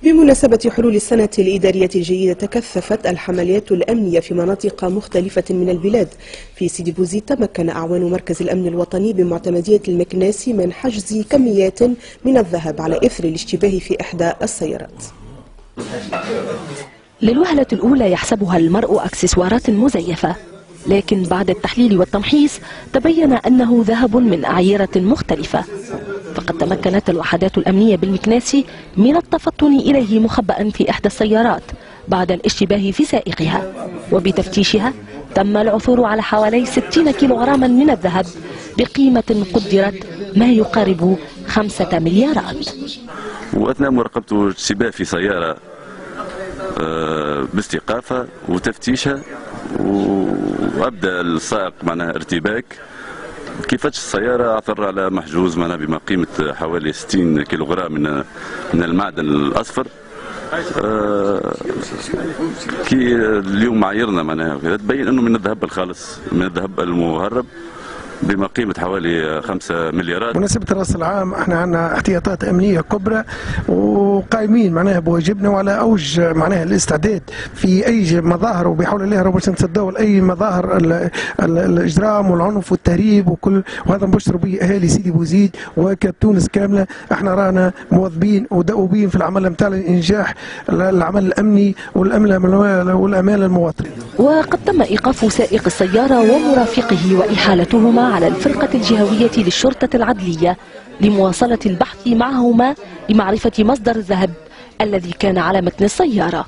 بمناسبة حلول السنة الإدارية الجديدة تكثفت الحمليات الأمنية في مناطق مختلفة من البلاد. في سيدي بوزيد تمكن أعوان مركز الأمن الوطني بمعتمدية المكناسي من حجز كميات من الذهب على إثر الاشتباه في إحدى السيارات. للوهلة الأولى يحسبها المرء أكسسوارات مزيفة، لكن بعد التحليل والتمحيص تبين أنه ذهب من أعيرة مختلفة. فقد تمكنت الوحدات الأمنية بالمكناسي من التفطن إليه مخبأ في إحدى السيارات بعد الاشتباه في سائقها، وبتفتيشها تم العثور على حوالي 60 كيلوغراما من الذهب بقيمة قدرت ما يقارب 5 مليارات. وأثناء مراقبته اشتباه في سيارة باستيقافها وتفتيشها، وأبدأ السائق معناها ارتباك. كيفاش السيارة عثر على محجوز معناها بما قيمة حوالي 60 كيلوغرام من المعدن الأصفر. كي اليوم معاييرنا معناها تبين أنه من الذهب الخالص، من الذهب المهرب بما قيمة حوالي 5 مليارات. بمناسبة رأس العام احنا عندنا احتياطات أمنية كبرى وقائمين معناها بواجبنا وعلى أوج معناها الاستعداد في أي مظاهر، وبحول الله رب باش نتصدوا أي مظاهر الإجرام والعنف والتهريب وهذا نبشروا به أهالي سيدي بوزيد وكتونس كاملة. احنا رانا مواظبين ودؤوبين في العمل نتاع إنجاح العمل الأمني والأمان للمواطن. وقد تم إيقاف سائق السيارة ومرافقه وإحالتهما على الفرقة الجهوية للشرطة العدلية لمواصلة البحث معهما لمعرفة مصدر الذهب الذي كان على متن السيارة.